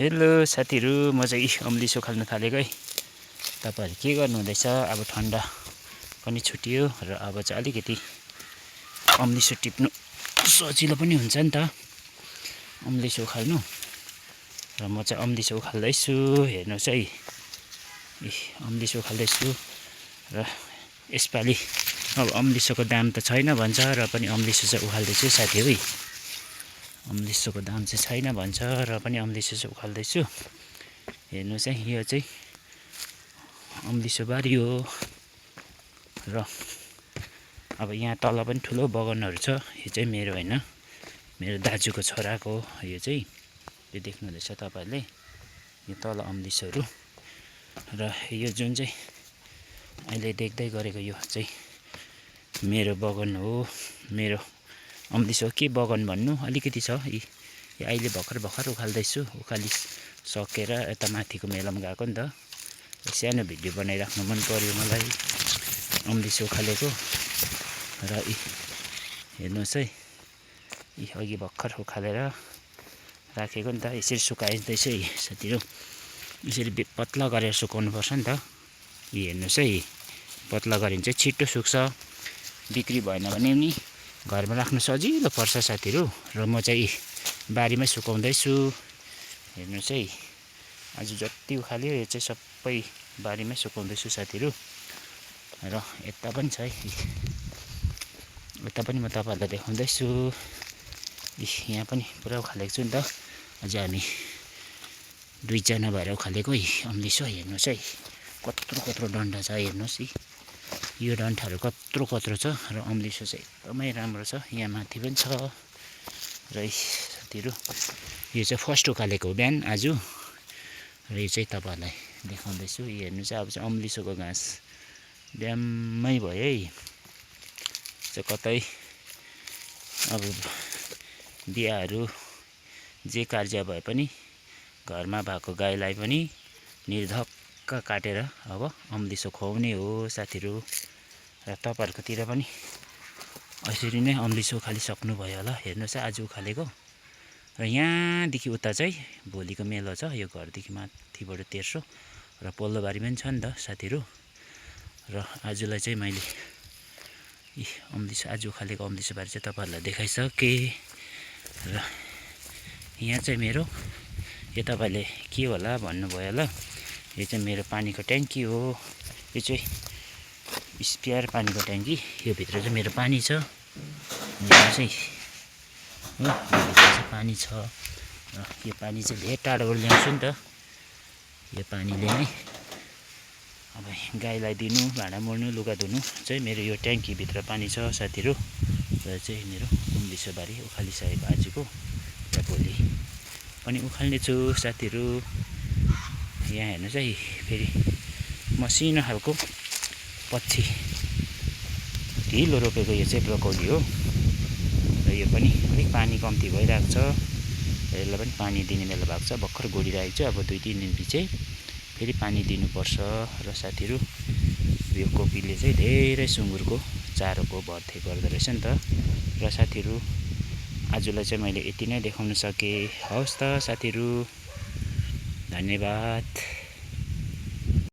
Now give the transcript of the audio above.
Hello साथीहरु, म चाहिँ अम्लिसो खाल्न थालेको है। तपाईहरु के गर्नु हुँदैछ? अब ठन्डा पनि छुट्यो र अब चाहिँ अलिकति अम्लिसो टिप्नु सजिलो पनि हुन्छ नि त अम्लिसो खाल्नु। र म चाहिँ अम्लिसो खाल्दै छु। हेर्नुस् है, अम्लिसो खाल्दैछु र यसपालि अब अम्लिसोको दाम त छैन भन्छ र पनि अम्लिसो चाहिँ उखाल्दैछु साथीहरु। अम्लिसोको दाम चाहिँ छैन भन्छ र पनि अम्लिसो चाहिँ उखाल्दैछु। हेर्नुस् है, यो चाहिँ अम्लिसो बारी हो र अब यहाँ तल पनि ठुलो बगानहरु छ। यो चाहिँ मेरो हैन, मेरो दाजुको छोराको हो। यो चाहिँ यो देख्नु हुँदैछ तपाईहरुले, यो तल अम्लिसोहरु र यो जुन चाहिँ अहिले देख्दै गरेको यो चाहिँ मेरो बगान हो। मेरो अम्लिसो के बगान भन्नु, अलिकति छ। यो अहिले भर्खर उखाल्दैछु। उखाली सकेर यता माथिको मेलामा गएको नि त। सानो भिडियो बनाइराख्नु मन पर्यो मलाई अम्लिसो उखालेको। र हेर्नुस् है, अघि भर्खर उखालेर राखेको नि त। यसरी सुकाइदैछ है साथीहरु। यसरी पतला गरेर सुकाउनु पर्छ नि त। हेर्नुस् है, पतला गरिन्छ छिट्टो सुक्छ। बिक्री भएन भने नि घरमा राख्नु सजिलो पर्छ साथीहरु। र म चाहिँ बारीमै सुकाउँदै छु। हेर्नुस् है, आज जति उखाल्यो यो चाहिँ सबै बारीमै सुकाउँदै छु साथीहरु। र यता पनि छ है, यता पनि म तपाईहरुलाई देखाउँदै छु। यहाँ पनि पुरा उखालेको छु नि त। अझै हामी दुईजना भएर उखालेको है अम्लिसो। हेर्नुस् है, कत्रो डन्डा छ। हेर्नुस् है, यो डन्ठाहरु कत्रो छ र अम्लिसो चाहिँ एकदमै राम्रो छ। यहाँ माथि पनि छ। र साथीहरु, यो चाहिँ फर्स्ट उखालेको हो बिहान आज। र यो चाहिँ तपाईहरुलाई देखाउँदै छु। हेर्नु चाहिँ अब चाहिँ अम्लिसोको घाँस ड्याम्मै भयो है। चाहिँ कतै अब बिहाहरू जे कार्य भए पनि घरमा भएको गाईलाई पनि निर्धक्क काटेर अब अम्लिसो खुवाउने हो साथीहरु। र तपाईहरुकोतिर पनि यसरी नै अम्लिसो उखालिसक्नु भयो होला। हेर्नुस् है, आज उखालेको। र यहाँदेखि उता चाहिँ भोलिको मेला छ। यो घरदेखि माथिबाट तेर्सो र पल्लोबारी पनि छ नि त साथीहरु। र आजलाई चाहिँ मैले अम्लिसो आज उखालेको अम्लिसो बारी चाहिँ तपाईहरुलाई देखाइसके। र यहाँ चाहिँ मेरो, यो तपाईले के होला भन्नुभयो होला, यो चाहिँ मेरो पानीको ट्याङ्की हो। यो चाहिँ स्पेयर पानीको ट्याङ्की। यो भित्र चाहिँ मेरो पानी छ। यहाँ चाहिँ हो, यो भित्र चाहिँ पानी छ। र यो पानी चाहिँ धेरै टाढोबाट ल्याउँछु नि त। यो पानीले नै अब गाईलाई दिनु, भाँडा मोल्नु, लुगा धुनु चाहिँ मेरो यो ट्याङ्की भित्र पानी छ साथीहरु। र चाहिँ मेरो अम्लिसो बारी उखालिसकेको आजको। र भोलि पनि उखाल्ने छु साथीहरु। यहाँ हेर्नुस् है, फेरि मसिनो खालको पछि ढिलो रोपेको यो चाहिँ ब्रोकोली हो। र यो पनि अलिक पानी कम्ती भइरहेको छ। यसलाई पनि पानी दिने बेला भएको छ। भर्खर गोडिरहेको छु। अब 2-3 दिन पछि फेरि पानी दिनुपर्छ। र साथीहरु, यो कोपीले चाहिँ धेरै सुँगुरको चारोको भर्ती गर्दो रहेछ नि त। र साथीहरु, आजलाई चाहिँ मैले यति नै देखाउन सके। हवस् त साथीहरु, धन्यवाद।